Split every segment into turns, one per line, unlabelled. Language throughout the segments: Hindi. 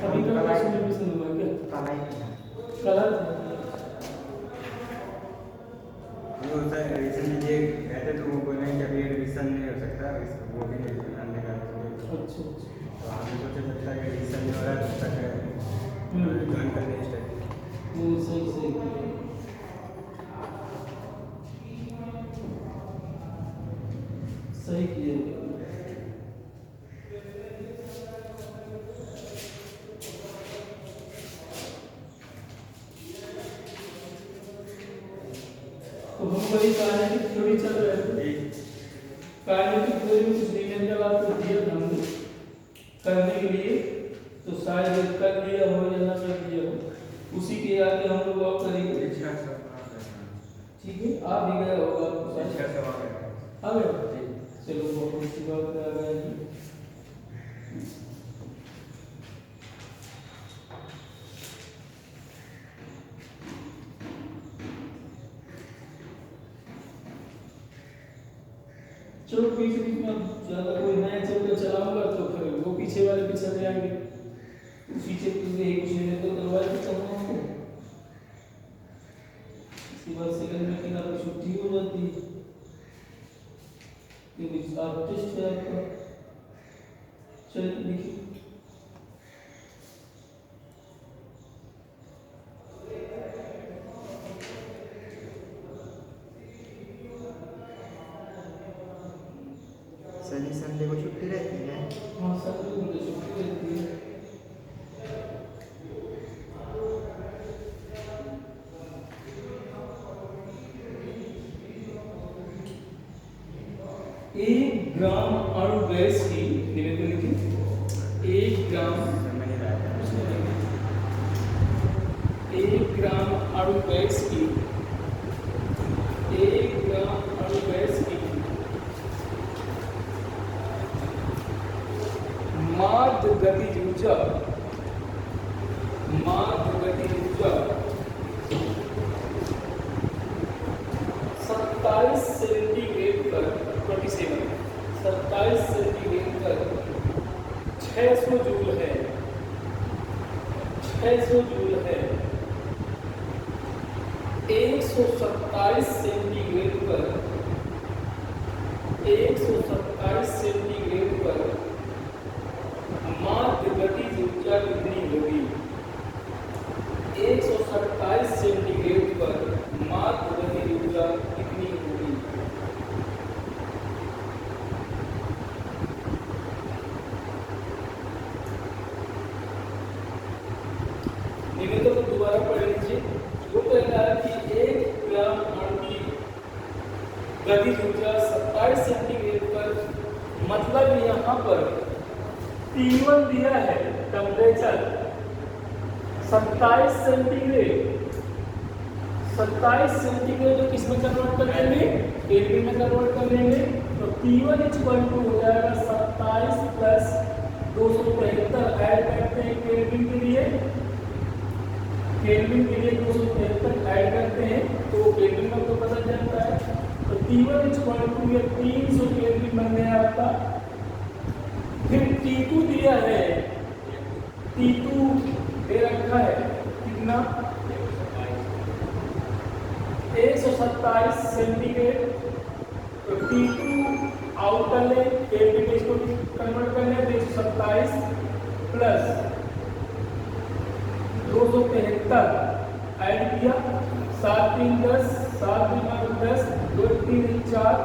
अभी तक
कलर
उसमें भी सुन हुआ क्या?
काला ही था।
कलर
वो सर एडिशन ये कहते तो वो बोले कि अभी एडिशन नहीं हो सकता, वो भी नहीं करने का इसलिए।
अच्छा अच्छा।
तो हमने सोचा जब तक एडिशन नहीं हो रहा है तब तक ज्वाइन करने स्टार्ट।
सही सही किया। सही किया। तो हम वही राजनीतिक थ्योरी चल रहे थे। राजनीतिक थ्योरी में कुछ निबंध आपको दिया था हमने करने के लिए, तो शायद कर दिया हो या ना कर दिया हो, उसी के आगे हम लोग और करेंगे। ठीक है, आ भी गया होगा आपको आ गया। चलो बहुत अच्छी बात है, आ गया जी। चलो बीच बीच में ज्यादा कोई नया चैप्टर चलाऊंगा तो फिर वो पीछे वाले भी चल जाएंगे, उसी चैप्टर से एक महीने तो करवा के चलूंगा। इसके बाद सेकंड में की आपकी छुट्टी हो जाती है क्योंकि आप टेस्ट है आपका। चलिए देखिए,
शनि संडे को छुट्टी रहती है।
हाँ सर मुझे छुट्टी रहती है। एक ग्राम अणु गैस की निवेदन लिखिए। एक ग्राम एक ग्राम अणु गैस की, एक ग्राम अणु गैस की माध्य गतिज ऊर्जा, माध्य गतिज ऊर्जा 27 सेंटीग्रेड पर 27 सेंटीग्रेड पर 600 जूल है, 600 जूल है। 127 सेंटीग्रेड पर, 127 सेंटीग्रेड पर माध्य गतिज ऊर्जा कितनी होगी? 127 सेंटीग्रेड पर माध्य गतिज ऊर्जा कितनी होगी? निवेदन को दोबारा पढ़ लीजिए। वो कहता है कि 1 ग्राम अणु की गतिज ऊर्जा 27 सेंटीग्रेड पर, मतलब यहाँ पर T1 दिया है टेम्परेचर 27 सेंटीग्रेड, 27 सेंटीग्रेड जो किसमें कन्वर्ट कर देंगे? केल्विन में कन्वर्ट कर देंगे। तो T1 हो जाएगा 27 प्लस 273 ऐड करते हैं केल्विन के लिए, केल्विन के लिए 273 ऐड करते हैं तो केल्विन में तो पता चलता है। तो T1 ये 300 केल्विन बन गया आपका। फिर T2 दिया है, T2 दे रखा है कितना? 127 सेंटीग्रेड। तो T2 आउट कर ले, केल्विन इसको कन्वर्ट कर ले, 127 प्लस 273 ऐड किया, 7 3 10, 7 3 10, 2 3 4।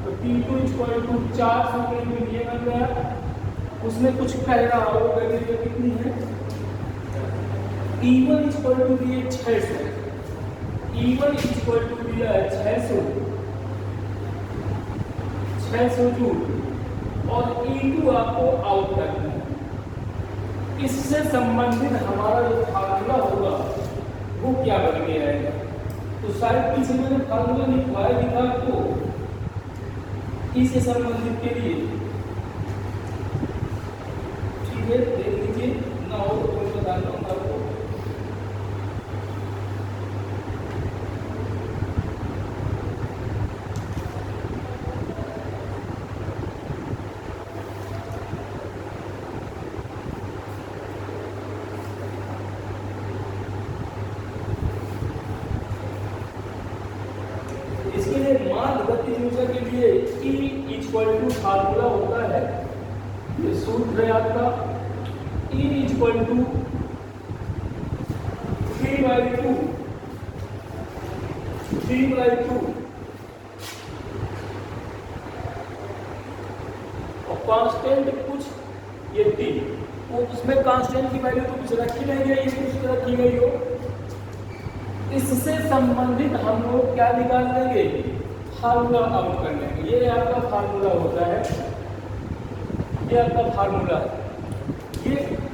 तो T2 400 केल्विन ये बन गया। उसमें कुछ कह रहा हो वैल्यू कितनी है? E1 दिए 600, E1 दिया है 600 जूल और E2 आपको आउट करना है। इससे संबंधित हमारा जो फार्मूला होगा वो क्या बन गया है? तो शायद पीछे मैंने फार्मूला लिखवाया दिखा आपको इससे संबंधित के लिए। ठीक है, देख लीजिए ना हो तो कोई बता दूँ आपको। गतिज ऊर्जा के लिए E = फार्मूला होता है, ये सूत्र है आपका E = 3/2 और कांस्टेंट कुछ ये T, वो उसमें कांस्टेंट की वैल्यू तो कुछ रखी नहीं गई, ये कुछ रखी गई हो। इससे संबंधित हम लोग क्या निकाल लेंगे, फार्मूला आउट कर लेंगे। ये आपका फार्मूला होता है, ये आपका फार्मूला है।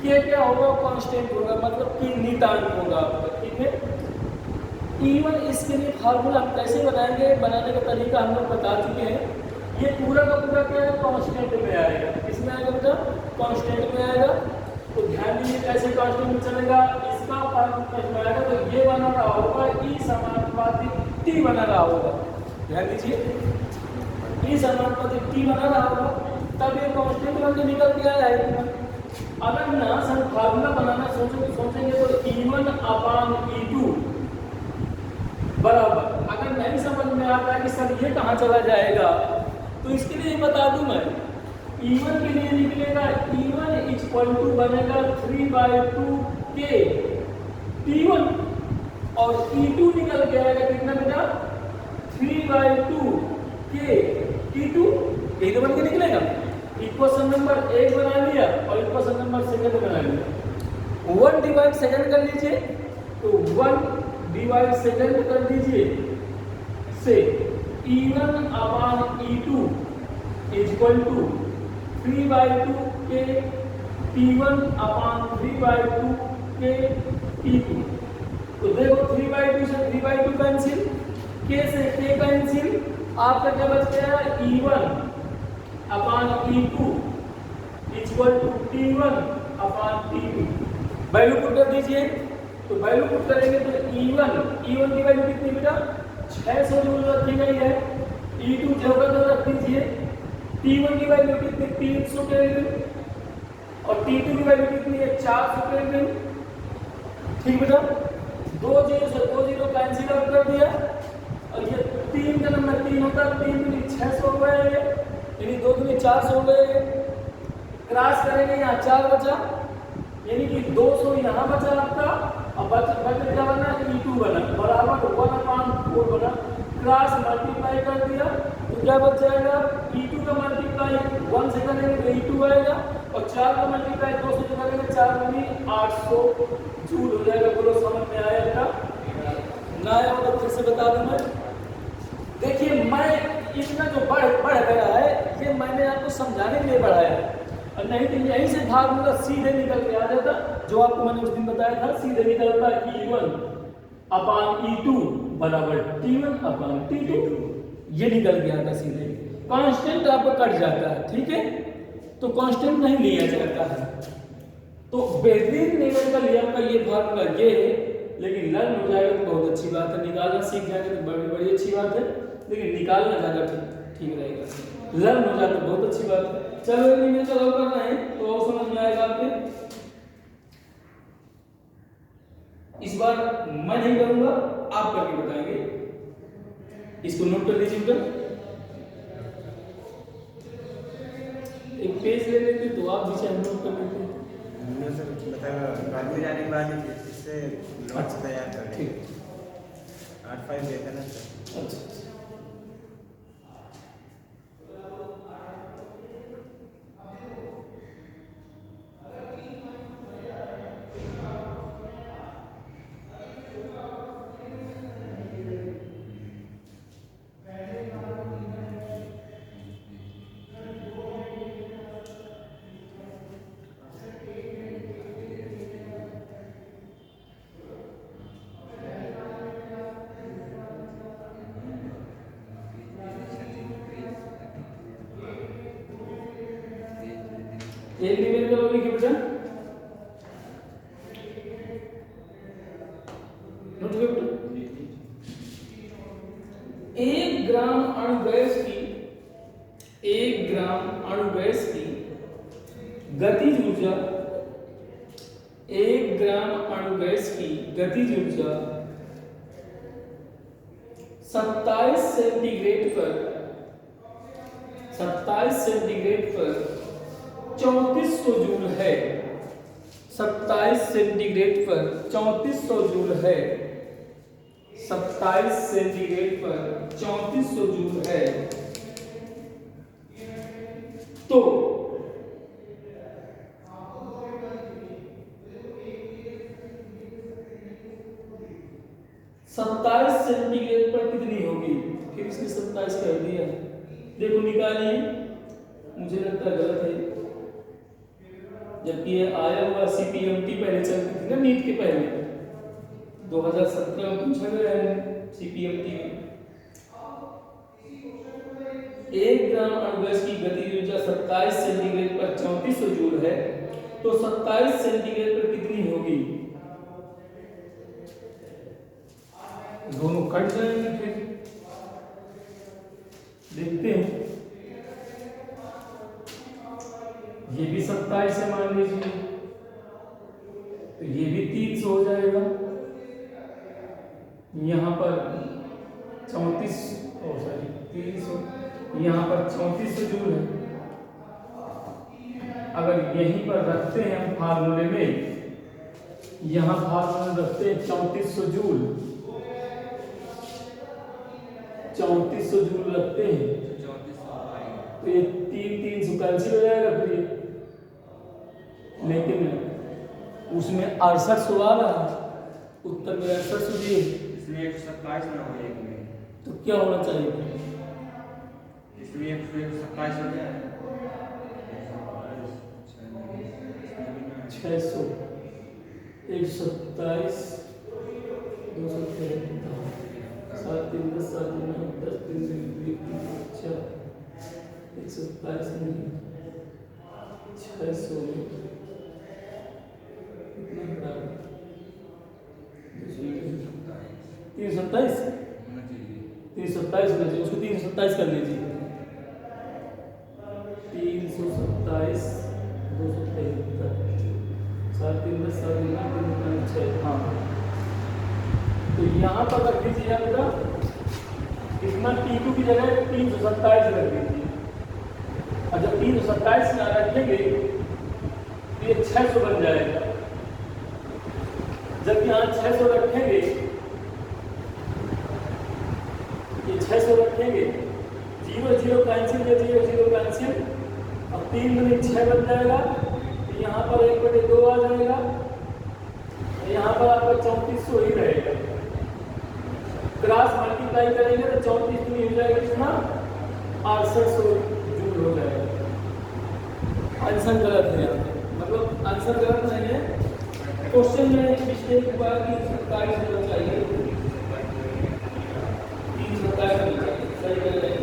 ये क्या होगा, कांस्टेंट होगा, मतलब कि नियतांक होगा आपका, ठीक है। इवन इसके लिए फार्मूला हम कैसे बनाएंगे, बनाने का तरीका हम लोग बता चुके हैं। ये पूरा का पूरा क्या है, कांस्टेंट में आएगा। किसमें आएगा बेटा, कांस्टेंट में आएगा। तो ध्यान दीजिए कैसे कांस्टेंट में चलेगा, इसका फार्मूला में आएगा तो ये बना रहा होगा E समानुपातिक T बना रहा होगा। ध्यान दीजिए E समानुपातिक T बना रहा होगा, तब ये कांस्टेंट बन के निकल के आया है। अगर ना हम फार्मूला बनाना सोचेंगे तो E1/E2 बराबर, अगर नहीं समझ में आता है कि सर ये कहाँ चला जाएगा, तो इसके लिए बता दूं मैं, E1 के लिए निकलेगा E1 = बनेगा 3/2K T1 और E2 निकल के आएगा कितना बेटा, 3/2K T2। यही तो बन के निकलेगा। इक्वेशन नंबर 1 बना लिया और इक्वेशन नंबर 2 बना लिया। 1 डिवाइड सेकंड कर लीजिए, तो 1 डिवाइड सेकंड कर दीजिए से E1/E2 = 3/2K T1/3/2K T2। तो देखो 3/2 से 3/2 कैंसिल, K से K कैंसिल, आपका क्या बच गया, E1/E2 = T1/T2। वैल्यू पुट कर दीजिए, तो वैल्यू पुट करेंगे तो E1 की वैल्यू कितनी बेटा, 600 जूल रखी गई है। E2 जगह तो रख दीजिए। T1 की वैल्यू कितनी, 300 केल्विन, और T2 की वैल्यू कितनी है, 400 केल्विन। ठीक बेटा, 2 0 से 2 0 कैंसिल आउट कर दिया, और ये 3 का नंबर 3 होता है, 3 दूनी 600 हो गए, यानी 2 दूनी 400 हो गए। क्रॉस करेंगे, यहाँ 4 बचा, यानी कि 200 यहाँ बचा आपका, और बच क्या बना, E2 बना बराबर 1/4 बना। क्रॉस मल्टीप्लाई कर दिया तो क्या बच जाएगा, E2 का मल्टीप्लाई 1 से करेंगे तो E2 आएगा, और 4 का मल्टीप्लाई 2 से करेंगे, 4 दूनी 800 जूल हो जाएगा। बोलो समझ में आया बेटा, ना आया तो फिर से बता दूं मैं। देखिए मैं इतना जो बढ़ गया है, ये मैंने आपको समझाने के लिए बढ़ाया है, और नहीं तो यहीं से फार्मूला सीधे निकल के आ जाता, जो आपको मैंने उस दिन बताया था, सीधे निकलता E1/E2 बराबर T1/T2, ये निकल गया था सीधे। कांस्टेंट आपका कट जाता है, ठीक है, तो कांस्टेंट नहीं लिया जाता है। तो बेहतरीन लेवल का लिया का ये फार्मूला ये है, लेकिन लर्न हो जाएगा तो बहुत अच्छी बात है, निकालना सीख जाएंगे तो बड़ी अच्छी बात है, लेकिन निकालना ज़्यादा ठीक रहेगा। लर्न हो जाए तो बहुत अच्छी बात है। चलो यदि मैं चलो करना है तो और समझ में आएगा आपके। इस बार मैं नहीं करूंगा, आप करके बताएंगे। इसको नोट कर लीजिए बेटा, एक पेज ले लेते तो आप पीछे हम नोट कर लेते।
बाद में जाने के बाद इससे नोट्स तैयार कर
ठीक
8-5 देता ना सर।
अच्छा एक निवेदन करोगे कि बेटा नोट करो बेटा, 1 ग्राम अणु गैस की 1 ग्राम अणु गैस की गतिज ऊर्जा 1 ग्राम अणु गैस की गतिज ऊर्जा 27 सेंटीग्रेड पर 27 सेंटीग्रेड पर 3400 जूल है। 27 सेंटीग्रेड पर 3400 जूल है। 27 सेंटीग्रेड पर 3400 जूल है। तो 27 सेंटीग्रेड पर कितनी होगी? फिर इसने 27 कर दिया। देखो निकालिए, मुझे लगता है गलत है, जबकि ये आया हुआ सीपीएमटी पहले चलती थी ना नीट के पहले, 2017 में पूछा गया है सीपीएमटी में। 1 ग्राम अणुगैस की गतिज ऊर्जा 27 सेंटीग्रेड पर 3400 जूल है, तो 27 सेंटीग्रेड पर कितनी होगी? दोनों कट जाएंगे। फिर देखते हैं, ये भी 27 से मान लीजिए, तो ये भी 300 हो जाएगा। यहाँ पर 34 300, यहाँ पर 3400 जूल है। अगर यहीं पर रखते हैं हम फार्मूले में, यहाँ फार्मूले में रखते हैं 3400 जूल, 3400 जूल रखते हैं, तो ये 3 कैंसिल हो जाएगा। फिर ये लेकिन उसमें 6800 आ रहा है, उत्तर में 6800 दिए,
इसमें 127 ना हो एक में,
तो क्या होना चाहिए?
इसमें 127 हो जाए
600 127 213 7 3 10 7 9 10 3 4 127 नहीं 600 कितना बड़ा 327 327 कर लीजिए, उसको 327 कर लीजिए। 327 273 7 3 10 7 9 3 6। हाँ, तो यहाँ पर रख दीजिए बेटा, इतना T2 की जगह 327 रख दीजिए। और जब 327 ना रखेंगे तो ये 600 बन जाएगा। जब यहाँ 600 रखेंगे, ये 600 रखेंगे, 0 0 कैंसिल, 0 0 कैंसिल, अब 3 में 6 बन जाएगा। तो यहाँ पर 1/2 आ जाएगा, यहाँ पर आपका 3400 ही रहेगा। क्रॉस मल्टीप्लाई करेंगे तो 34 दूनी हो जाएगा, कितना 6800 जूल हो जाएगा। आंसर गलत है यहाँ पे, मतलब आंसर गलत नहीं है, क्वेश्चन में मिस्टेक हुआ कि 27 होना चाहिए, 327 होना चाहिए, सही कर लेंगे।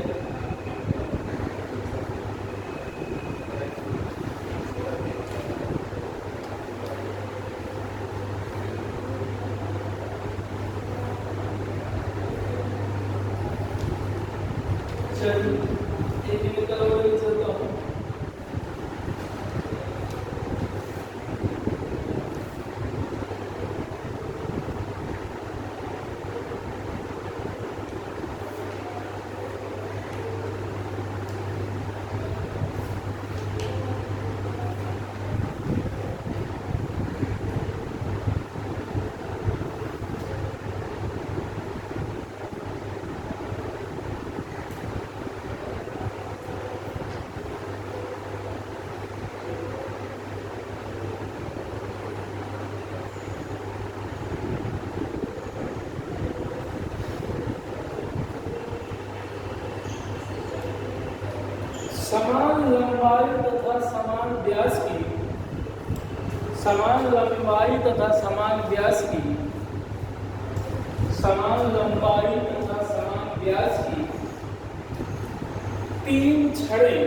चलिए एक मिनट का और चलता हूँ। समान लंबाई तथा समान व्यास की, समान लंबाई तथा समान व्यास की, समान लंबाई तथा समान व्यास की 3 छड़ें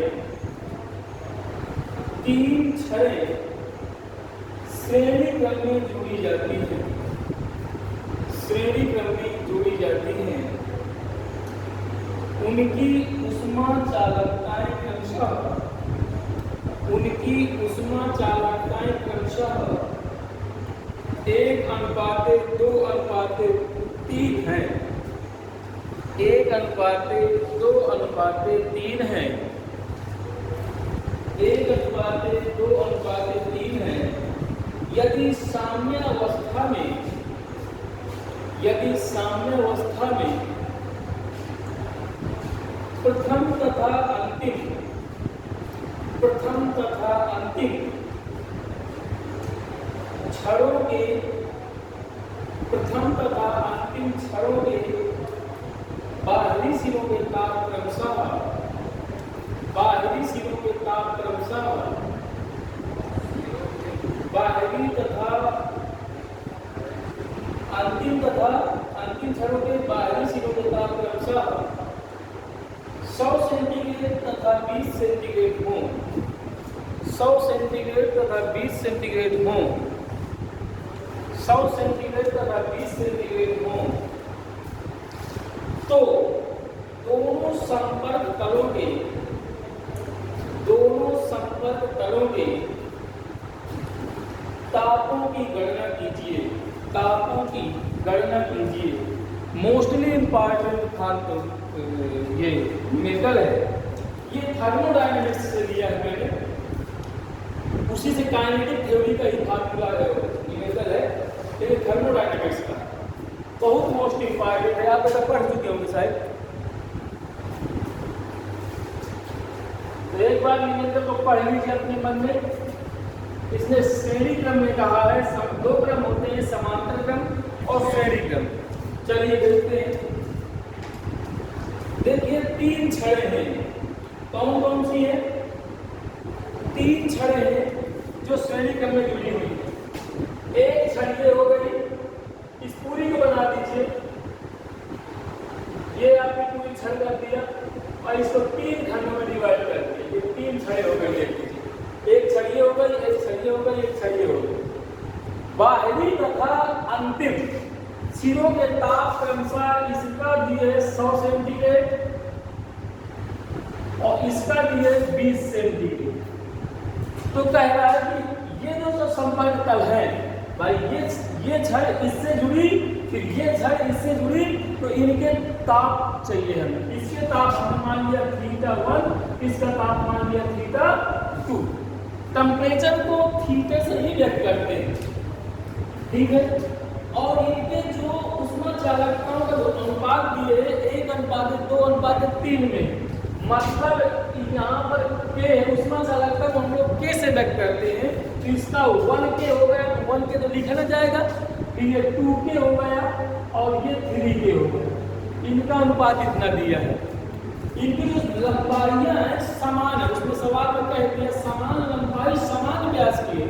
श्रेणी क्रम में जोड़ी जाती हैं, श्रेणी क्रम में जोड़ी जाती हैं। उनकी ऊष्मा चालकताएं क्रमशः 1:2:3 है, 1:2:3 है। 1:2:3 है, यदि साम्यावस्था में प्रथम तथा अंतिम क्षणों के बाहरी सिरों के ताप क्रमशः बाहरी तथा अंतिम क्षणों के बाहरी सिरों के ताप क्रमशः 100 सेंटीग्रेड तथा 20 सेंटीग्रेड हों, 100 सेंटीग्रेड तथा 20 सेंटीग्रेड हों, 100 सेंटीग्रेड तथा 20 सेंटीग्रेड हों, तो दोनों संपर्क तलों के तापों की गणना कीजिए। मोस्टली इम्पॉर्टेंट था तो ये न्यूमेरिकल है, ये थर्मोडायनेमिक्स से लिया है मैंने, उसी से काइनेटिक थ्योरी का ही फार्मूला है, न्यूमेरिकल है लेकिन थर्मोडायनेमिक्स का बहुत मोस्ट इम्पॉर्टेंट है। आप ऐसा पढ़ चुके होंगे शायद। तो एक बार न्यूमेरिकल को पढ़ लीजिए अपने मन में। इसने श्रेणी क्रम में कहा है, दो क्रम होते हैं, समांतर क्रम और श्रेणी क्रम। चलिए देखते हैं। देखिए 3 छड़ें हैं, कौन सी है? 3 छड़ें हैं जो श्रेणी क्रम में जुड़ी हुई है। एक छड़ ये हो गई, इस पूरी को बना दीजिए, ये आपने पूरी छड़ कर दिया और इसको 3 खंडों में डिवाइड कर दिया। ये 3 छड़े हो गई, देख लीजिए, एक छड़ी हो गई, एक छड़ी हो गई, एक छड़ी हो गई। बाहरी तथा अंतिम सिरों के ताप क्रमशः इसका दिए 100 सेंटीग्रेड और इसका दिए 20 सेंटीग्रेड। तो कह रहा है कि ये जो संपर्क तल है भाई, ये छड़ इससे जुड़ी, फिर ये छड़ इससे जुड़ी, तो इनके ताप चाहिए हमें। इसके ताप हमने मान लिया θ1, इसका ताप मान लिया θ2। टेम्परेचर को थीटा से ही व्यक्त करते हैं, ठीक है। और इनके जो उष्मा चालकताओं का जो अनुपात दिए 1:2:3 में, मतलब यहाँ पर K है, उष्मा चालकता को हम लोग K से व्यक्त करते हैं। तो इसका 1K हो गया, 1K तो लिखा ना जाएगा, फिर ये 2K हो गया और ये 3K हो गया। इनका अनुपात इतना दिया है। इनकी जो लंबाइयाँ हैं समान है, उसमें सवाल में कहते हैं समान लंबाई समान व्यास की है।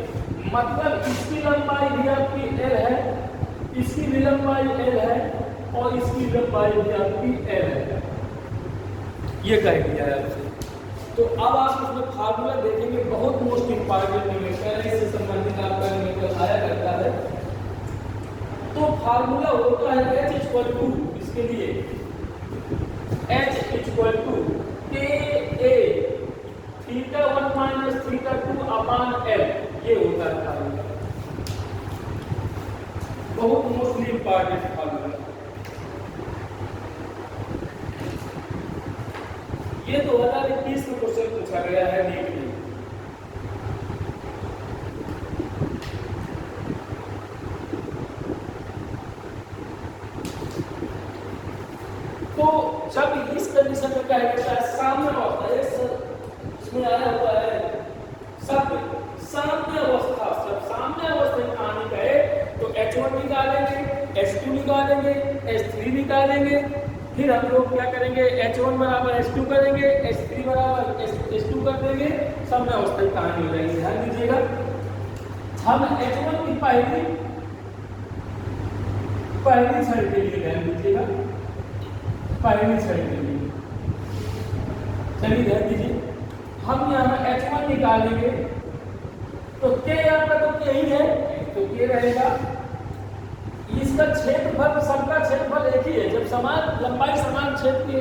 मतलब इसकी लंबाई भी आपकी L है, इसकी भी लंबाई L है और इसकी लंबाई भी आपकी L है, ये कह दिया है आपसे। तो अब आप इसमें फार्मूला देखेंगे, बहुत मोस्ट इंपॉर्टेंट न्यूमेरिकल है, इससे संबंधित आपका न्यूमेरिकल आया करता है। तो फार्मूला होता है H = इसके लिए H = KA θ1 - θ2/L, ये होता है फार्मूला, बहुत मोस्टली इंपॉर्टेंट फार्मूला। ये 2021 में क्वेश्चन पूछा गया है नीट में। तो जब इस कंडीशन में कहा जाता है साम्य अवस्था, इसमें आया होता है शब्द साम्य अवस्था। जब साम्य अवस्था में आने का है तो H1 निकालेंगे, H2 निकालेंगे, H3 निकालेंगे, फिर हम लोग क्या करेंगे, H1 बराबर H2 करेंगे, H3 बराबर H2 कर देंगे, साम्य अवस्था की कहानी हो जाएगी। ध्यान दीजिएगा, हम H1 की पहली छड़ के लिए ध्यान दीजिएगा, पहली छड़ के लिए चलिए ध्यान दीजिए, हम यहाँ H1 निकालेंगे तो K आपका तो K ही है, तो K रहेगा। इसका क्षेत्रफल, सबका क्षेत्रफल एक ही है। जब समान लंबाई समान क्षेत्र की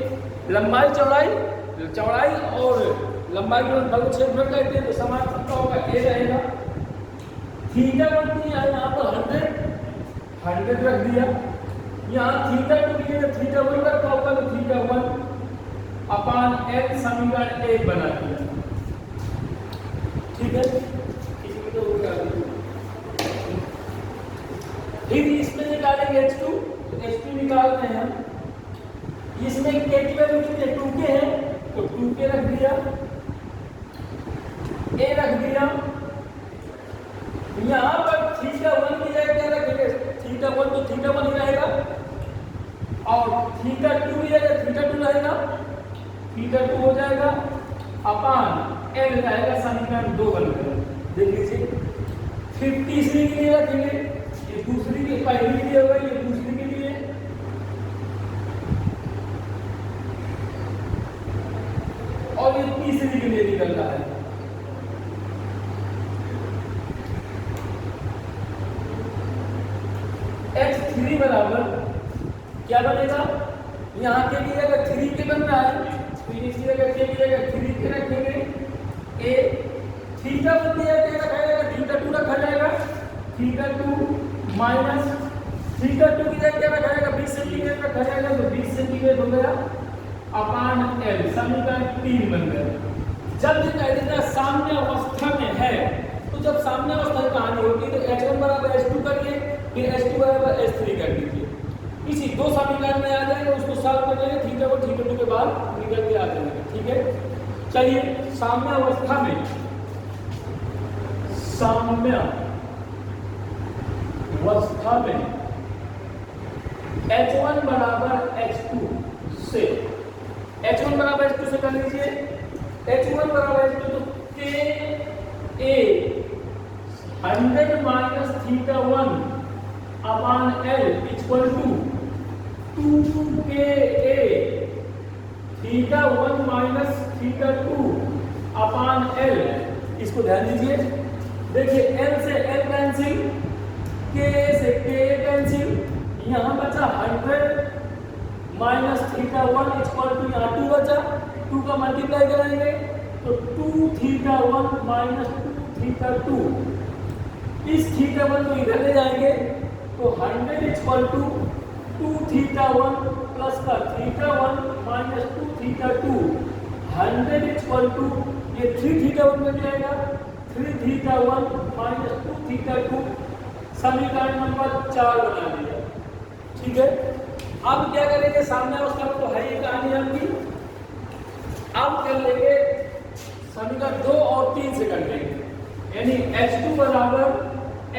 लंबाई चौड़ाई और लंबाई के क्षेत्रफल कहते हैं, तो समान सबका होगा A रहेगा। थीटा बनती है यहाँ पर 100 रख दिया, यहाँ θ2 के लिए θ1 रखा होगा तो θ1/L समीकरण 1 बना दिया। ठीक है, इसमें तो हो गया। फिर इसमें निकालेंगे H2, तो H2 निकालते हैं हम। इसमें K की वैल्यू कितनी है, 2K है, तो 2K रख दिया, A रख दिया। यहाँ पर θ1 की जगह क्या रखेंगे, θ1 तो θ1 ही रहेगा, और θ2 की जगह θ2 रहेगा, θ2 हो जाएगा अपान L रहेगा, समीकरण 2 बनकर। देख लीजिए। फिर तीसरी के लिए रखेंगे, ये दूसरी की पहली के लिए होगा, ये दूसरी के लिए, और ये तीसरी के लिए निकल रहा है। H3 बराबर क्या बनेगा, यहाँ के लिए अगर 3 के बन रहा है, तो इसी जगह के लिए अगर 3 के रखेंगे, A थीटा बनती है, क्या रखा जाएगा, θ2 रखा जाएगा, θ2 माइनस θ2 की जगह क्या रखा जाएगा, 20 सेंटीग्रेड रखा जाएगा, तो 20 सेंटीग्रेड हो गया अपान L, समीकरण 3 बन गया। जब ये कह देता है साम्य अवस्था में है, तो जब साम्य अवस्था की कहानी होगी तो H1 बराबर H2 करिए, फिर H2 बराबर H3 कर दीजिए, इसी दो समीकरण में आ जाएगा, उसको सॉल्व कर लेंगे, θ1 θ2 के बाद निकल के आ जाएगा। ठीक है, चलिए साम्य अवस्था में, साम्य अवस्था में H1 बराबर H2 से, H1 बराबर H2 से कर लीजिए, H1 बराबर H2 तो Ka 100 minus θ1 upon L equal to 2Ka θ1 minus θ2 upon L। इसको ध्यान दीजिए, देखिए L से L कैंसिल, K से K कैंसिल, यहाँ बचा 100 माइनस θ1 इक्वल टू यहाँ 2 बचा, 2 का मल्टीप्लाई कराएंगे तो 2θ1 माइनस 2θ2, इस θ1 को इधर ले जाएंगे तो 100 इक्वल टू 2θ1 प्लस का θ1 माइनस 2θ2, 100 इक्वल टू ये 3θ1 में जाएगा, 3θ1 माइनस 2θ2, समीकरण नंबर 4 बना दिया। ठीक है, अब क्या करेंगे, सामने अवस्था में तो है ये कहानी आपकी, अब कर लेंगे समीकरण 2 और 3 से कर लेंगे, यानी H2 बराबर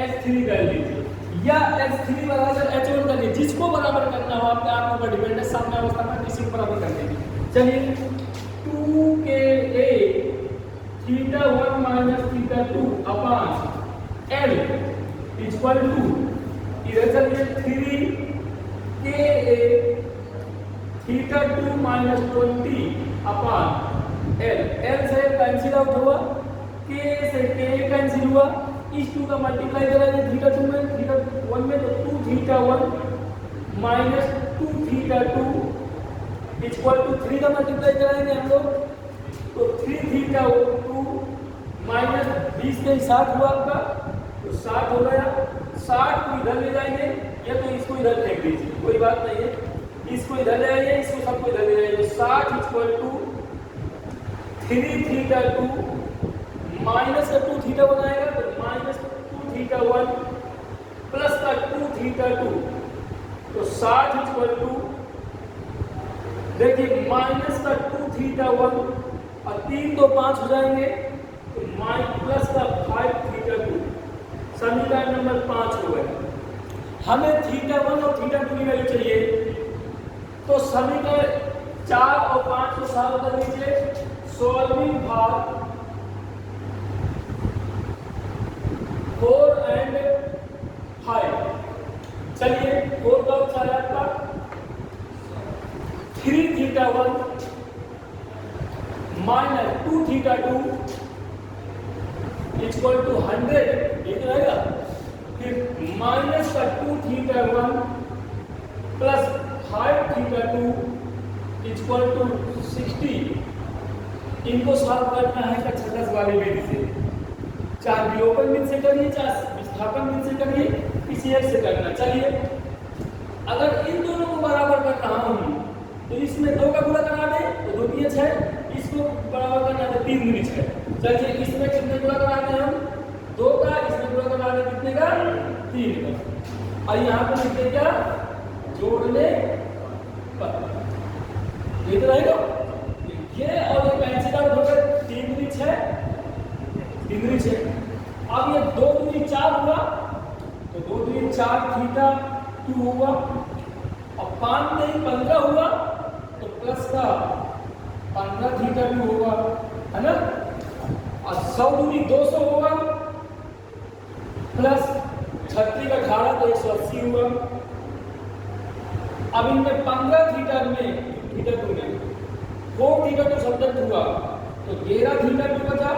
H3 कर लीजिए, या H3 बराबर H1 कर लीजिए, जिसको बराबर करना हो आपके आप ऊपर डिपेंड है, सामने अवस्था में किसी को बराबर कर लीजिए। चलिए 2Ka θ1 minus θ2 upon L equal to, इधर चलिए 3Ka θ2 minus 20 upon L, L से कैंसिल आउट हुआ, K से K कैंसिल हुआ, इस 2 का मल्टीप्लाई करेंगे θ2 में, θ1 में, तो 2θ1 माइनस 2θ2 इक्वल टू 3 का मल्टीप्लाई कराएंगे हम लोग, तो 3θ2 माइनस 20 के 60 हुआ आपका, तो 60 हो गया, 60 को इधर ले जाएंगे, या तो इसको इधर फेंक दीजिए, कोई बात नहीं है, इसको इधर ले आइए, इसको सबको इधर ले जाइए, 60 इक्वल टू 3θ2 माइनस का 2θ बनाएगा, तो माइनस 2θ1 प्लस का 2θ2, तो 60 इक्वल टू, देखिए माइनस का 2θ1 और 3 तो 5 हो जाएंगे, तो प्लस का 5θ2, समीकरण नंबर 5 हो गया। हमें θ1 और θ2 की वैल्यू चाहिए, तो समीकरण 4 और 5 को सॉल्व कर लीजिए, सॉल्विंग फॉर 4 एंड 5, चलिए 4 का उत्तर है आपका 3θ1 माइनस 2θ2 इक्वल टू 100, ये रहेगा, फिर माइनस का 2θ1 प्लस 5θ2 इक्वल टू 60, इनको सॉल्व करना है कक्षागत वाली विधि से, चाहे विलोपन विधि से करिए, चाहे विस्थापन विधि से करिए, किसी एक से करना। चलिए अगर इन दोनों को बराबर कर रहा हूं तो इसमें 2 का गुणा करा दें तो 2 × 6, इसको बराबर करना है तो 3 × 6, चलिए इसमें कितने गुणा कराते हैं हम 2 का, इसमें गुणा कराते हैं कितने का 3 का। और यहाँ पे लिखते क्या जोड़ने पर ये तो रहेगा ये और ये कैंसिल आउट हो गए 3 दूनी 6 3 दूनी 6। अब ये 2 दूनी 4 हुआ तो 2 दूनी 4 थीटा 2 हुआ और 5 नहीं 15 हुआ तो प्लस का 15 थीटा 2 होगा है ना। और 100 दूनी 200 होगा प्लस 36 का 18 तो 180 हुआ। अब इनमें 15 थीटा में थीटा 2 में 4 थीटा 2 सब्जेक्ट हुआ तो 11 थीटा 2 बचा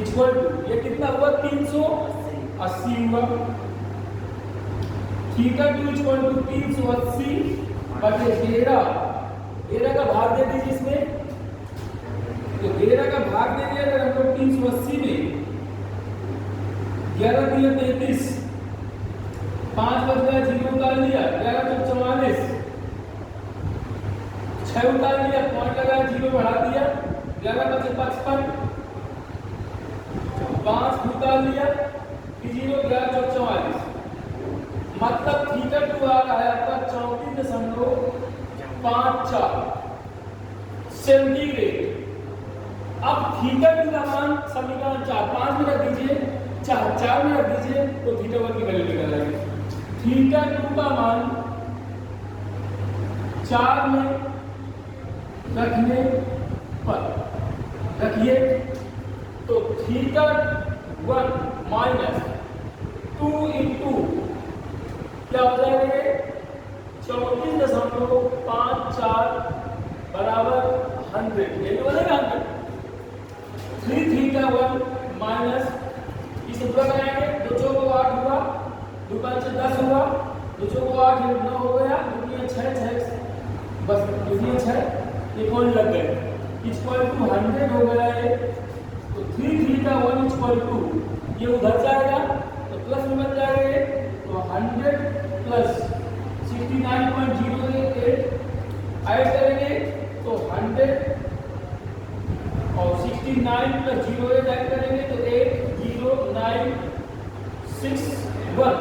इक्वल टू ये कितना हुआ 380 हुआ। थीटा 2 इक्वल टू 380 बटे 13 का भाग दे दीजिए इसमें तो 13 का भाग दे दिया अगर हम लोग 380 में 11 दिया 33 5 बच गया 0 उतार लिया 11 तो 44 6 उतार लिया पॉइंट लगाया 0 बढ़ा दिया 11 बचे 55 5 उतार लिया 0 11 तो 44 मतलब थीटा 2 आ रहा है आपका 34.54 सेंटीग्रेड। अब थीटा 2 का मान समीकरण 4 5 में रख दीजिए 4 में रख दीजिए तो थीटा 1 की वैल्यू निकलेगी। थीटा 2 का मान 4 में रखने पर रखिए तो थीटा 1 माइनस 2 इंटू क्या हो जाएगा ये 34.54 बराबर 100 ये बोलेगा 3 थीटा 1 माइनस इसे पूरा कराएंगे 2 चौको 8 हुआ 2 5 10 हुआ 2 चौको 8 9 हो गया 2 6 बस 2 6 ये कौन लग गए इक्वल टू 100 हो गया है तो 3 थीटा 1 इक्वल टू ये उधर जाएगा तो प्लस में बन जाएगा ये तो 100 प्लस 69.08 ऐड करेंगे तो 100 और 69 प्लस 08 ऐड करेंगे तो 80961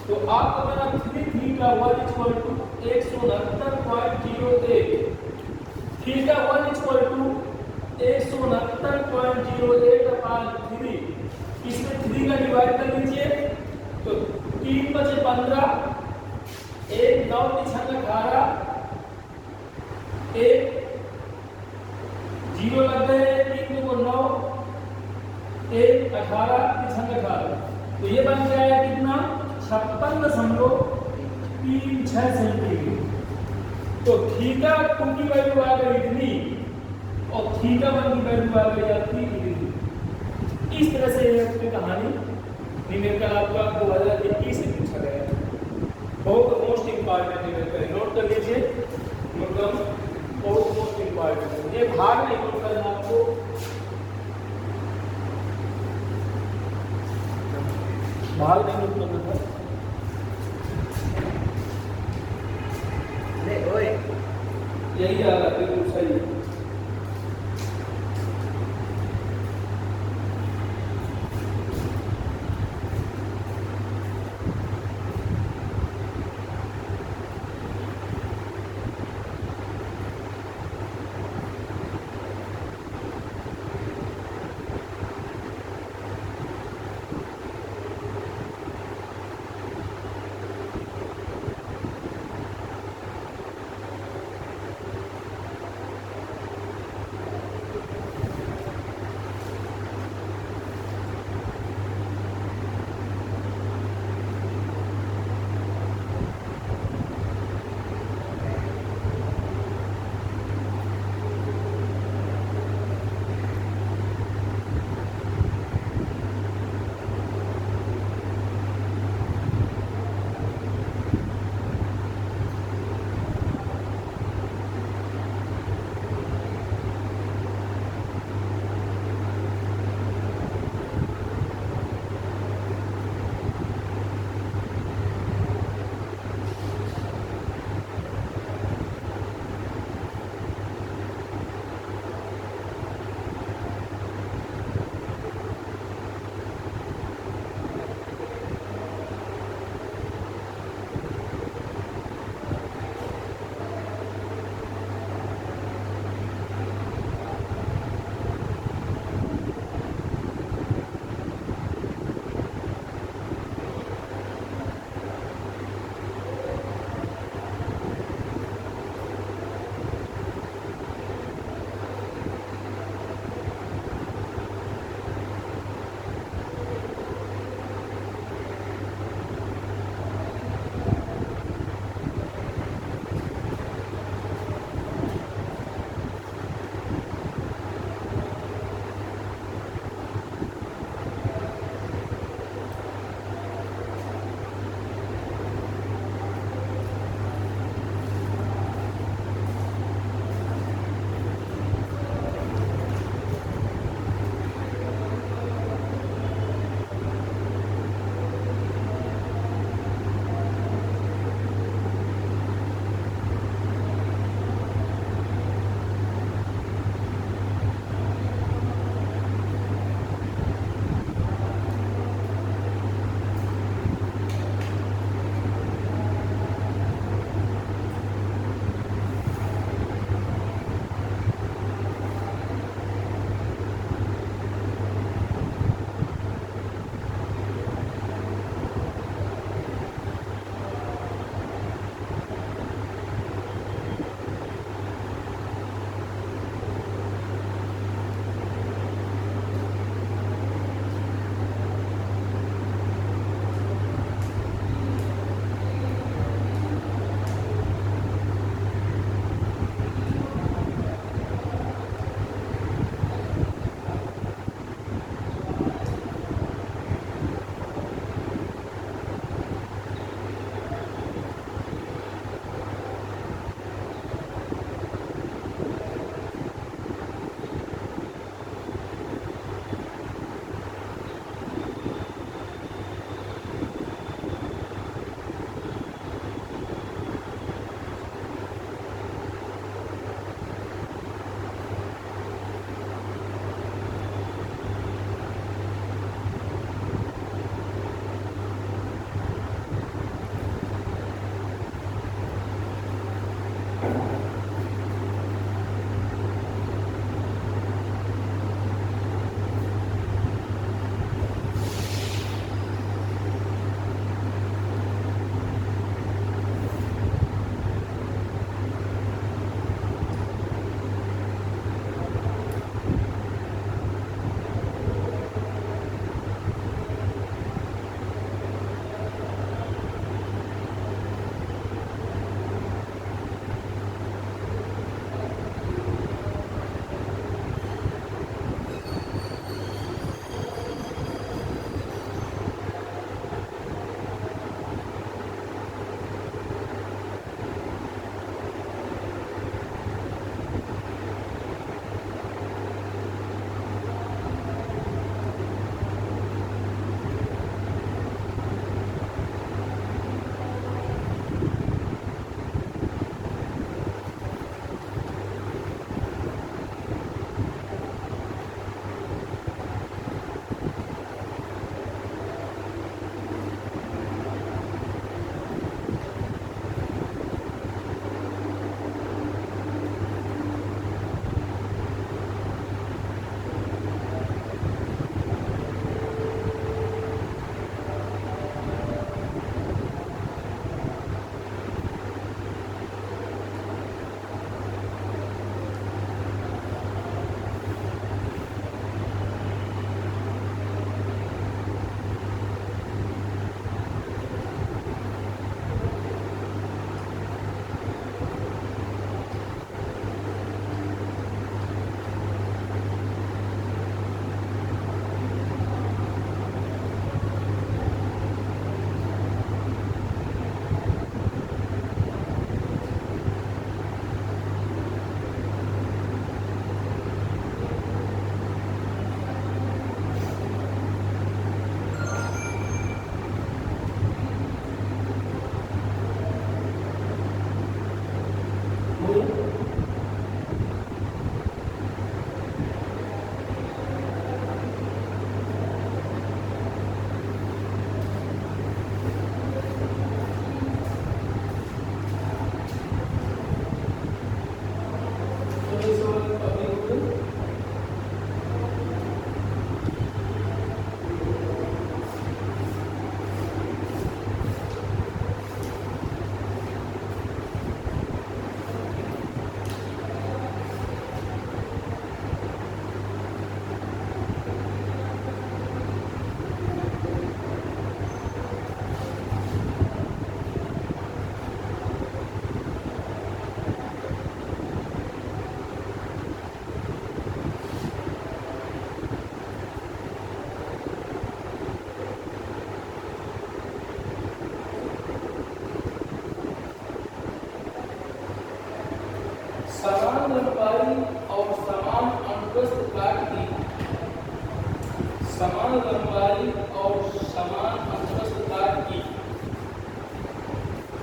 तो आपका बना 3 theta 1 equal to 169.08 theta 1 equal to 169.08 upon 3 इसमें 3 का डिवाइड कर लीजिए तो 3 बचे 15 1 9 3 18 1 0 लग गए 3 को 9 1 18 3 18 तो ये बन जाएगा कितना 56.36 सेंटीग्रेड। तो थीटा 2 की वैल्यू आ गई इतनी और थीटा 1 की वैल्यू आ गई आपकी इतनी। इस तरह से ये कहानी न्यूमेरिकल आपका 2021 में पूछा गया है। बहुत मोस्ट इंपॉर्टेंट न्यूमेरिकल नोट कर लीजिए मतलब बहुत मोस्ट इंपॉर्टेंट ये भाग नहीं नोट करना आपको भाग नहीं नोट करना था यही आ रहा बिल्कुल सही है।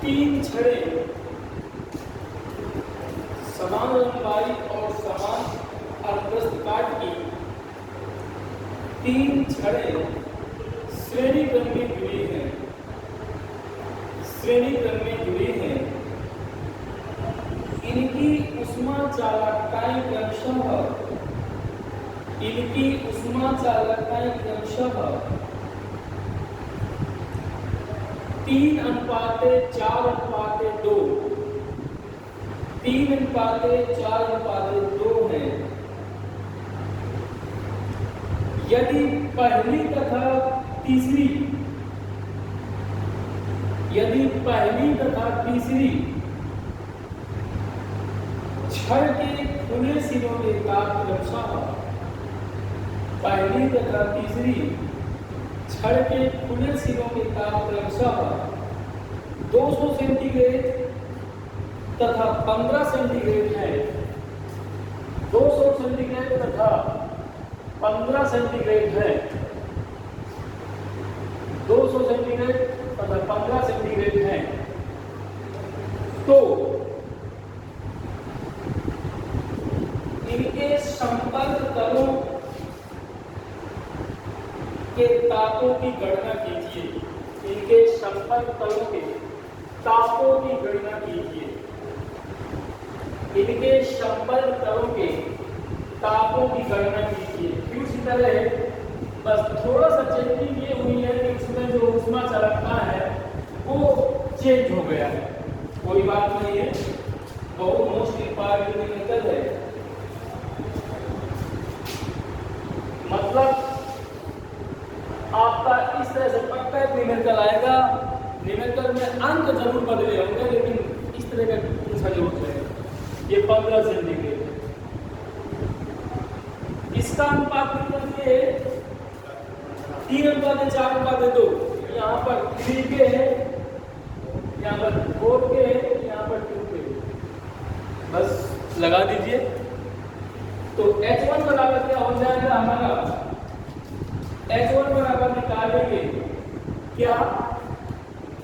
तीन छड़ें समान लंबाई और समान अर्धव्रस्त काट की तीन छड़ें श्रेणी क्रम में जुड़ी हैं, श्रेणी क्रम में जुड़ी हैं। इनकी ऊष्मा चालकताएं क्रमशः 3:4:2 3:4:2 है। यदि पहली तथा तीसरी छड़ के खुले सिरों के ताप क्रमशः पहली तथा तीसरी छड़ के खुले सिरों के ताप क्रमशः 200 सेंटीग्रेड तथा 15 सेंटीग्रेड है। 200 सेंटीग्रेड तथा 15 सेंटीग्रेड है। 200 सेंटीग्रेड तथा 15 सेंटीग्रेड है। तो इनके संपर्क तलों के तापों की गणना कीजिए। इनके संपर्क तलों के तापों की गणना कीजिए। इनके संपर्क तलों के तापों की गणना कीजिए। क्यों इसी तरह बस थोड़ा सा चेंजिंग ये हुई है कि उसमें जो ऊष्मा चालकता है वो चेंज हो गया है। कोई बात नहीं है, बहुत मोस्ट इंपॉर्टेंट मेथड है। मतलब आपका इस तरह से पक्का न्यूमेरिकल आएगा। न्यूमेरिकल में अंक जरूर बदले होंगे, लेकिन इस तरह का पूछा जरूर है। ये 15 सेंटीग्रेड है। इसका अनुपात कितना है? 3:4:2। यहाँ पर 3 के है, यहाँ पर 4 के है, यहाँ पर 2 के है। बस लगा दीजिए। तो H1 बराबर क्या हो जाएगा हमारा? H1 बराबर निकालेंगे क्या?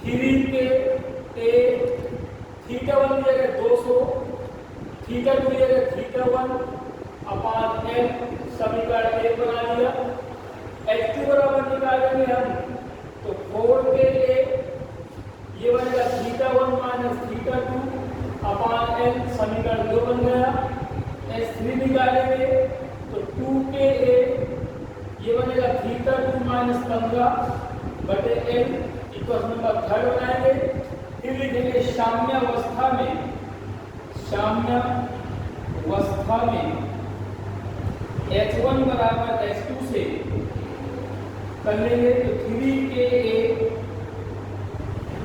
3 के a θ1 लिया 200, θ2 लिया θ1 अपान n समीकरण 1 बना लिया। H2 बराबर निकालेंगे हम तो 4 के a ये बनेगा θ1 माइनस θ2 अपान n समीकरण 2 बन गया। H3 निकालेंगे तो 2 के a ये बनेगा θ2 माइनस 15 बटे n इक्वल नंबर 3 बनाएंगे। फिर लिखेंगे साम्यावस्था में H1 बराबर H2 से कर लेंगे तो 3 K a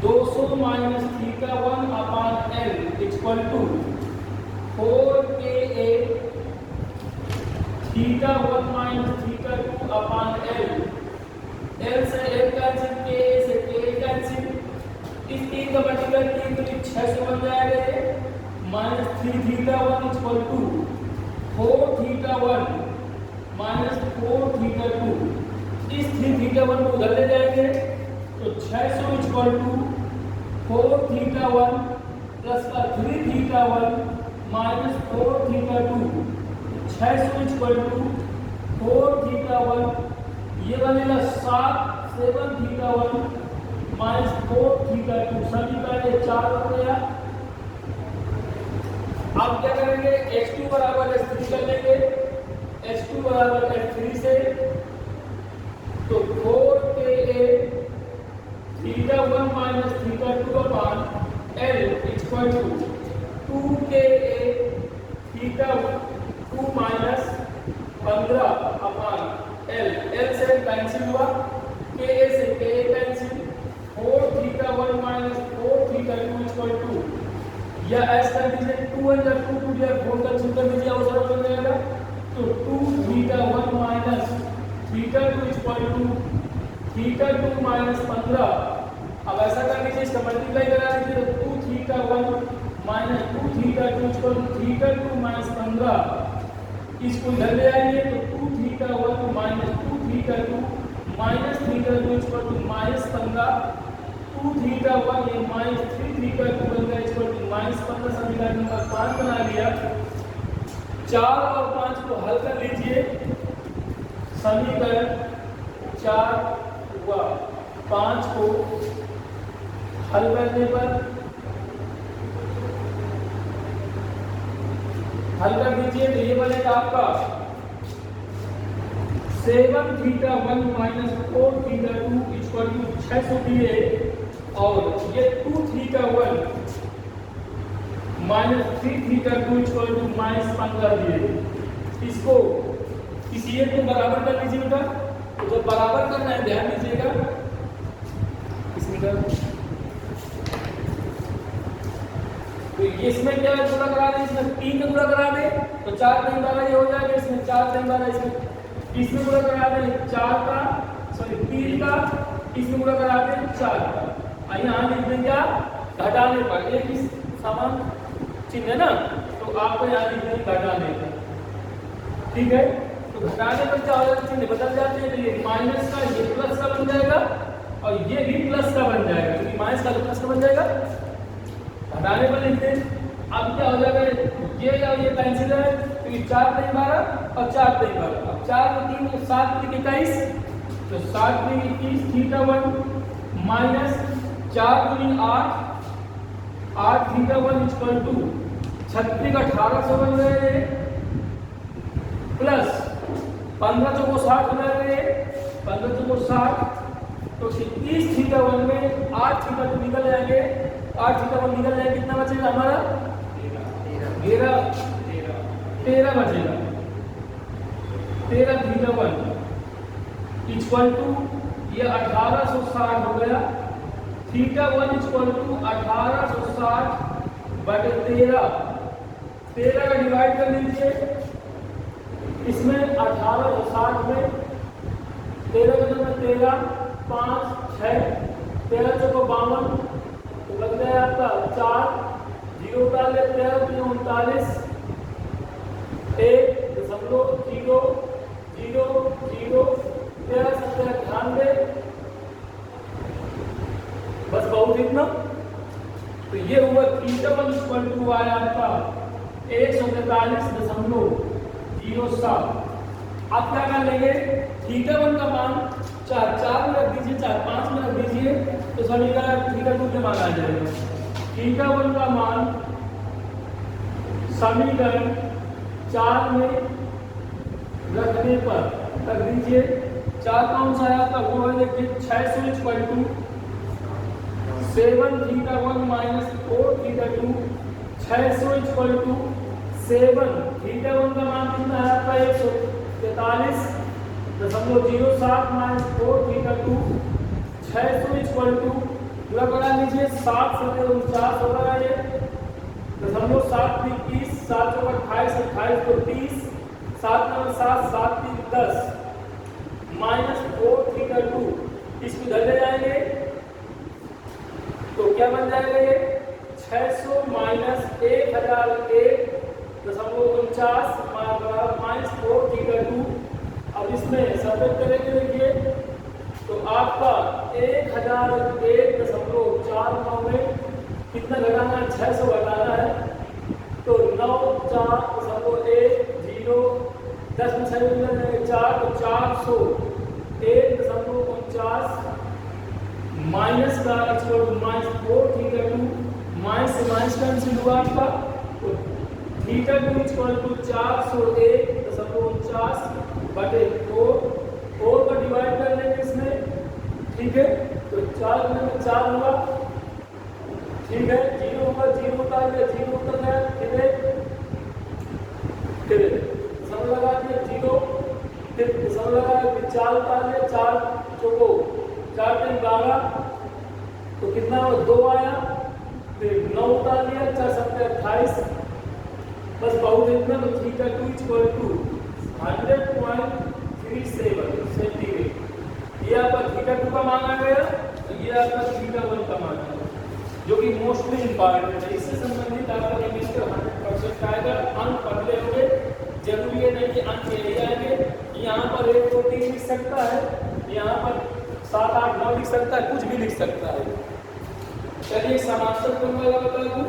200 minus θ1 upon n equal to 4 K a θ1 minus θ2 upon l से l कैंसिल, के a से k कैंसिल। इस 3 का मल्टीप्लाई किए तो 600 बन जाएगा। Minus 3 θ1 equal to 4 θ1 minus 4 θ2। इस 3 θ1 को उधर ले जाएंगे तो 600 इक्वल टू 4 θ1 प्लस का 3 θ1 माइनस 4 θ2। 600 इक्वल टू 4 θ1 ये बनेगा 7 θ1 माइनस 4 θ2। समीकरण 4 बन गया। अब क्या करेंगे? H2 बराबर H3 कर लेंगे। H2 बराबर H3 से तो 4 K a θ1 minus θ2 upon l equal to 2 K a θ2 minus 15 upon l से कैंसिल हुआ, के a से k cancel. 4 θ1 minus 4 θ2 equal to या ऐसा कर दीजिए 2 अंदर 2 टू दिया 4 का चिन्ह कर दीजिए और सरल बन जाएगा। तो 2 θ1 माइनस θ2 इक्वल टू θ2 माइनस 15। अब ऐसा कर लीजिए, इसका मल्टीप्लाई करा दीजिए तो 2 θ1 माइनस 2 θ2 इक्वल टू θ2 माइनस 15। इसको इधर ले आएंगे तो 2 θ1 minus 2 θ2 minus θ2 equal to minus 15। 2 theta 1 ये माइनस 3 थीटा 2 बन गया इक्वल टू माइनस 15 समीकरण नंबर 5 बना लिया। 4 और 5 को हल कर लीजिए। समीकरण 4 व 5 को हल करने पर हल कर दीजिए तो ये बनेगा आपका 7 theta 1 minus 4 theta 2 equal to 600 दिए और ये 2 theta 1 minus 3 theta 2 equal to minus 15 दिए। इसको इसी एक को बराबर कर लीजिए बेटा। तो जब बराबर करना है ध्यान दीजिएगा इसमें तो इसमें क्या गुणा करा दे, इसमें 3 का गुणा करा दे तो 4 3 12 ये हो जाएगा। इसमें 4 3 12 इसमें गुणा करा दे 4 का सॉरी 3 का, इसमें गुणा करा दे 4 का। यहाँ लिख दें क्या घटाने पर एक ही समान चिन्ह है ना तो आपको यहाँ लिख दें घटाने का। ठीक है तो घटाने पर क्या हो जाएगा चिन्ह बदल जाते हैं तो ये माइनस का ये प्लस का बन जाएगा और ये भी प्लस का बन जाएगा क्योंकि माइनस का तो प्लस का बन जाएगा। घटाने पर लिखते हैं अब क्या हो जाएगा ये या ये कैंसिल है तो ये 4 3 12 और 4 3 12 अब 4 में 3 तो 7 3 21 तो 7 3 21 थीटा 1 माइनस 4 दूनी 8 थीटा 1 इक्वल टू 36 1800 बन गए प्लस 15 चौको 60 बन गए 15 चौको 60 तो 21 थीटा 1 में 8 थीटा 2 निकल जाएंगे 8 थीटा 1 निकल जाएगा कितना बचेगा हमारा 13 बचेगा 13 थीटा 1 इक्वल टू ये 1860 हो गया। थीटा 1 इक्वल टू 1860 बटे 13 का डिवाइड कर लीजिए। इसमें 1860 में 13 का नंबर 13 5 6 13 चौको 52 तो लग जाए आपका 4 0 डाल ले 13 39 1.000 बस बहुत इतना तो ये हुआ थीटा 1 इक्वल टू आया आपका 143.07। आप क्या कर लेंगे थीटा 1 का मान 4 में रख दीजिए 4 5 में रख दीजिए तो समीकरण थीटा 2 के मान आ जाएगा। थीटा 1 का मान समीकरण 4 में रखने पर रख दीजिए। 4 कौन सा है आपका वो है देखिए 600 equal to 7 theta 1 minus 4 theta 2 600 equal to 7 theta 1 का मान कितना है आपका 143.07 माइनस 4 थीटा 2 600 इक्वल टू पूरा बना लीजिए 7 से 49 होगा ये 0.7 21 7 को 28 28 को 30 7 9 7 7 3 10 माइनस 4 थीटा 2 इसको इधर ले जाएंगे तो क्या बन जाएगा ये 600 माइनस 1001.49 माइनस 4 थीटा 2। अब इसमें सब्ट्रैक्ट करेंगे देखिए तो आपका 1001.49 में कितना घटाना है 600 घटाना है तो 9 4 0 10 में 6 4 तो 401.49 माइनस का equal to minus 4 theta 2 minus से माइनस कैंसिल हुआ आपका तो थीटा 2 इक्वल टू 401.49 बटे 4 का डिवाइड कर लेंगे इसमें। ठीक है तो 4 में 4 हुआ ठीक है 0 होगा 0 उतार दिया 0 उतर गया फिर सम लगा दिया 0 फिर सम लगा फिर 4 उतार दिया 4 चौको 4 3 12 तो कितना हो 2 आया फिर 9 उतार लिया 4 7 28 बस बहुत इतना तो थीटा 2 इक्वल टू 100.37 सेंटीग्रेड ये आपका थीटा 2 का मान आ गया तो ये आपका थीटा 1 का मान आ गया जो कि मोस्टली इंपॉर्टेंट है। इससे संबंधित आपका इंग्लिश का 100% आएगा। अंक पढ़ले होंगे जरूरी है नहीं कि अंक ले जाएंगे। यहाँ पर 1 2 3 लिख सकता है यहाँ पर 7 8 9 लिख सकता है कुछ भी लिख सकता है। चलिए समांतर क्रम वाला बता दूं।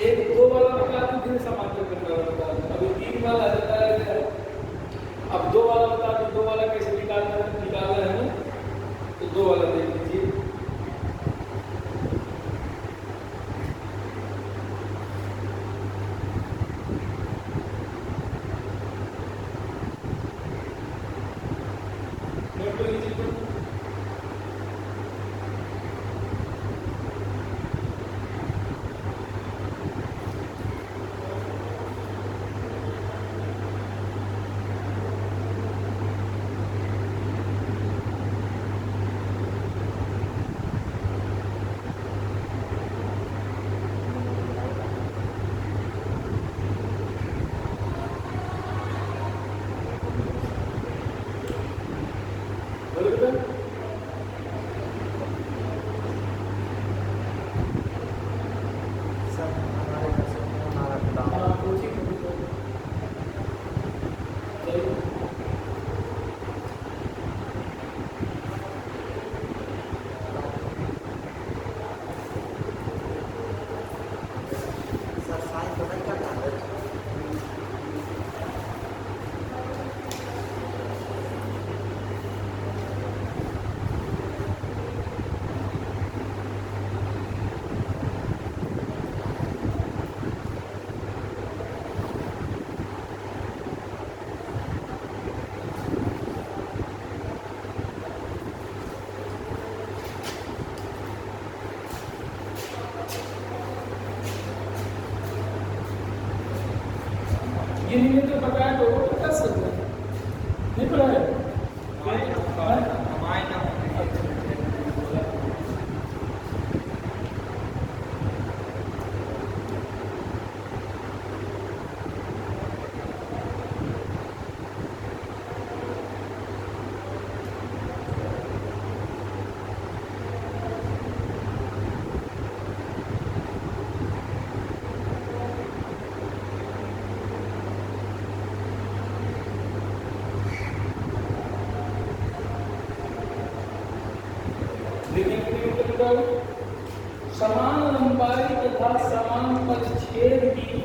एक 2 वाला बता दूं, फिर समांतर क्रम वाला बता दूं। अभी 3 वाला बताया गया है, अब 2 वाला बता दूं। 2 वाला कैसे निकालना है ना, तो 2 वाला देख लीजिए। नोट कर लीजिए। ये नहीं तो पता है, तो वो बता सकते हैं, नहीं पता है। समान लंबाई तथा समान परिच्छेद की,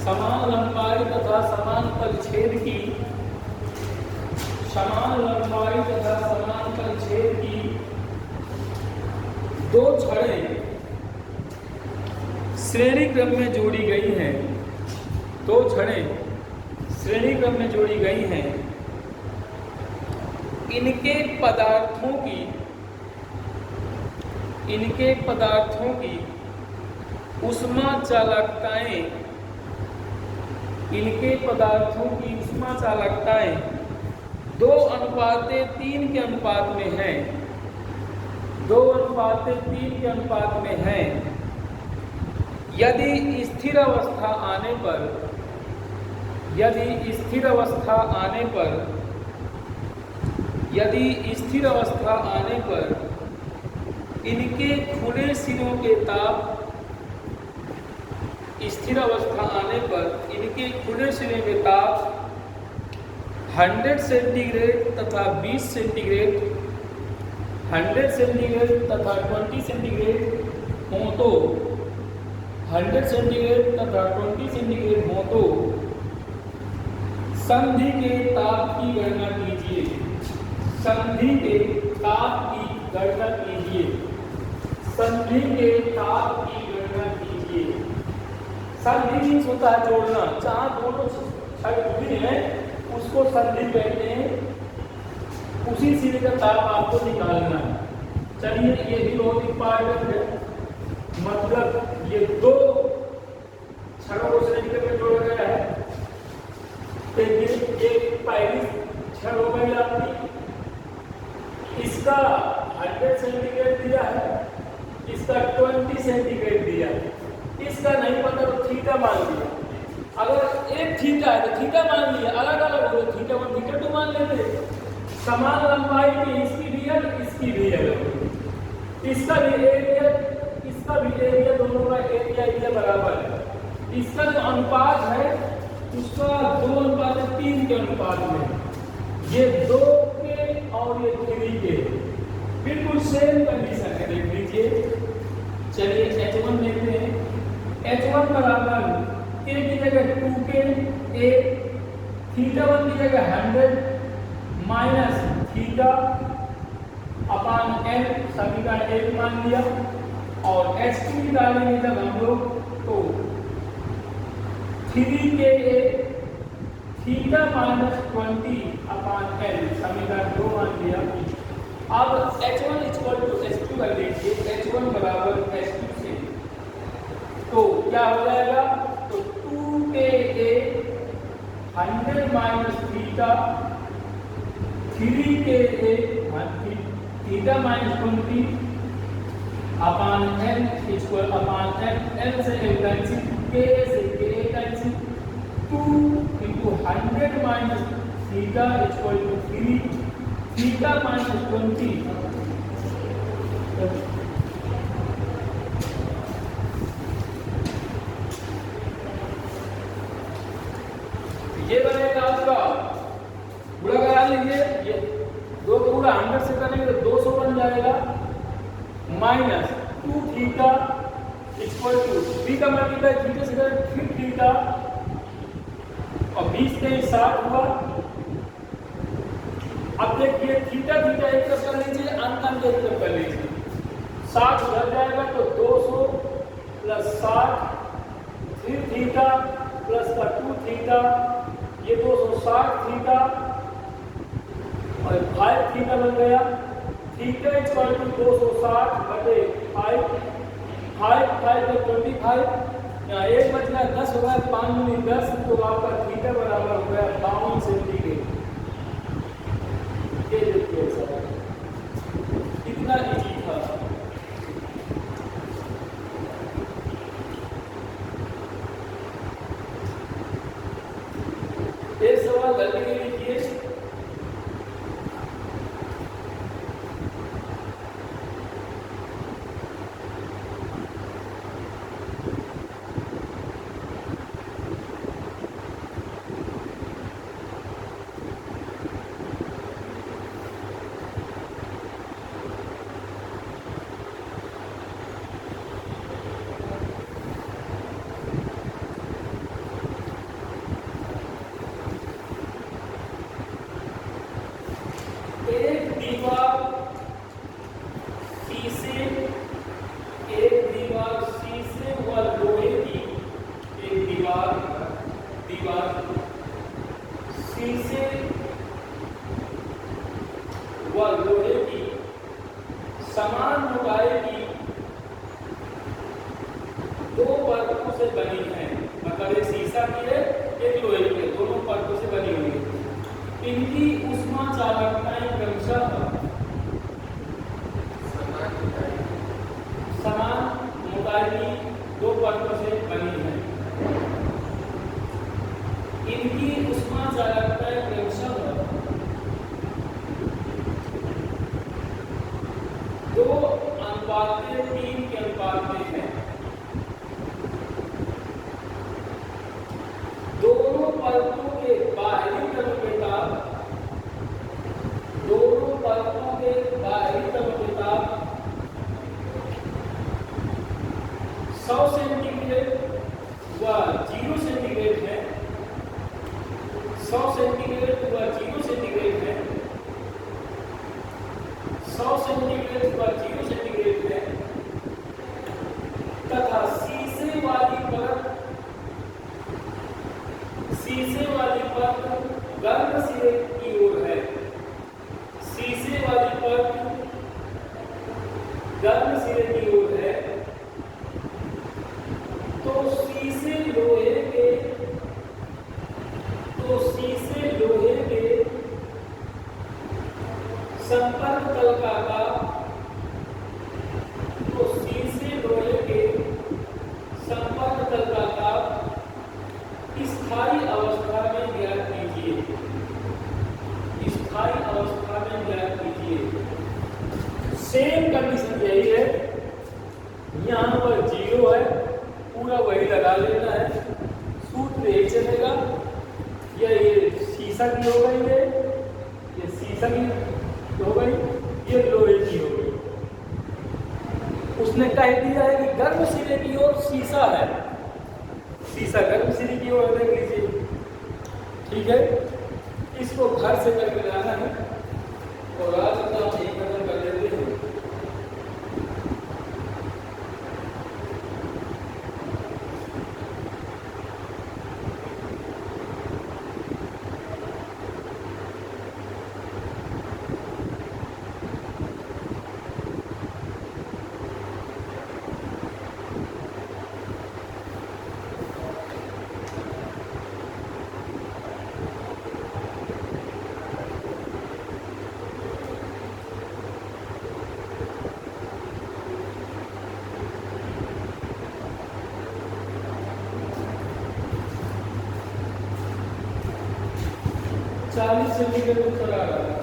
समान लंबाई तथा समान परिच्छेद की, समान लंबाई तथा समान परिच्छेद की 2 छड़ें श्रेणी क्रम में जोड़ी गई हैं। 2 छड़ें श्रेणी क्रम में जोड़ी गई हैं। इनके पदार्थों की ऊष्मा चालकताएं, इनके पदार्थों की ऊष्मा चालकताएं 2:3 के अनुपात में हैं। 2:3 के अनुपात में हैं। यदि स्थिर अवस्था आने पर इनके खुले सिरों के ताप, स्थिर अवस्था आने पर इनके खुले सिरे के ताप 100 सेंटीग्रेड तथा 20 सेंटीग्रेड, 100 सेंटीग्रेड तथा 20 सेंटीग्रेड हो तो 100 सेंटीग्रेड तथा 20 सेंटीग्रेड हो तो संधि के ताप की गणना कीजिए। संधि के ताप की गणना कीजिए। संधि के ताप की गणना कीजिए। संधि मीन्स होता है जोड़ना, जहां दोनों छड़ जुड़े हैं उसको संधि कहते हैं। उसी सिरे का ताप आपको निकालना है। चलिए ये भी बहुत इंपॉर्टेंट है। मतलब ये 2 छड़ों को श्रेणी क्रम में जोड़ा गया है। तो ये पहली छड़ हो गई आपकी, इसका 100 सेंटीग्रेड दिया है, इसका 20 सेंटीग्रेड दिया है। इसका नहीं पता तो थीटा मान लिया। अगर एक थीटा है तो थीटा मान लिया, अलग अलग हो तो थीटा 1 थीटा 2 मान लेते। समान लंबाई की इसकी रियल, इसकी रियल, इसका भी एरिया, इसका भी एरिया, दोनों का एरिया बराबर है। इसका जो अनुपात है उसका 2:3 के अनुपात में, ये 2 के और ये 3 के बिल्कुल सेम कंडीशन है। देख लीजिए, चलिए H1 लेते हैं। H1 बराबर K की जगह 2K, A θ1 की जगह 100 माइनस थीटा अपान L समीकरण 1 मान लिया। और H2 निकालेंगे जब हम लोग तो 3Ka theta minus 20 upon L समीकरण 2 मान लिया। अब H1 इक्वल टू H2 कर लीजिए, H1 बराबर H2 से तो क्या हो जाएगा, तो 2Ka 100 minus theta 3Ka theta minus 20 upon L equal upon L से L कैंसिल, K से K cancel, 2 into 100 minus theta equal to 3 theta minus 20। ये बनेगा आपका गुणा करा लीजिए, ये 2 को गुणा 100 से करेंगे तो 200 बन जाएगा माइनस 2 थीटा इक्वल टू 3 का मल्टीप्लाई थीटा से करें 3 थीटा और 20 के 60 हुआ। अब देखिए थीटा थीटा एक तरफ कर लीजिए, अंत एक तरफ कर लीजिए, 60 उधर जाएगा तो 200 प्लस 60 3 थीटा प्लस का 2 थीटा, ये 260 थीटा और 5 थीटा बन गया। थीटा इक्वल टू 260 बटे 5 5 5 तो 25, यहाँ 1 बच गया 10 हो गया, 5 दूनी 10 तो आपका थीटा बराबर हो गया 52 सेंटीग्रेड। ये देखिए सर कितना इजी था। एक सवाल जल्दी के लिखिए। लोहे की समान मोटाई की 2 परतों से बनी है, मतलब एक शीशा की है एक लोहे की है, दोनों परतों से बनी हुई है। इनकी ऊष्मा चालकताएं क्रमशः समान मोटाई की 2 परतों से बनी है। इनकी ऊष्मा चालकताएं क्रमशः 2:3 के अनुपात में है। दोनों परतों के बाहरी तलों के ताप, दोनों परतों के बाहरी तलों के ताप 100 सेंटीग्रेड व 0 सेंटीग्रेड है। 100 सेंटीग्रेड व 0 सेंटीग्रेड है। 100 सेंटीग्रेड व 0 सेंटीग्रेड है तथा शीशे वाली परत गर्म सिरे की ओर है। शीशे वाली परत गर्म सिरे की ओर है तो शीशे लोहे के संपर्क तल का ताप, तो शीशे लोहे के संपर्क तल का ताप स्थायी अवस्था में ज्ञात कीजिए। स्थायी अवस्था में ज्ञात कीजिए। सेम कंडीशन यही है, यहाँ पर 0 है, पूरा वही लगा लेना है, सूत्र यही चलेगा। शीशा की हो गई ये शीशा की हो गई, ये लोहे की हो गई। उसने कह दिया है कि गर्म सिरे की ओर शीशा है, शीशा गर्म सिरे की ओर देख लीजिए, ठीक है। इसको घर से करके लाना है और आज अपना एक कदम कर लेते हैं। चालीस सेंटीमीटर ऊपर आ रहा है।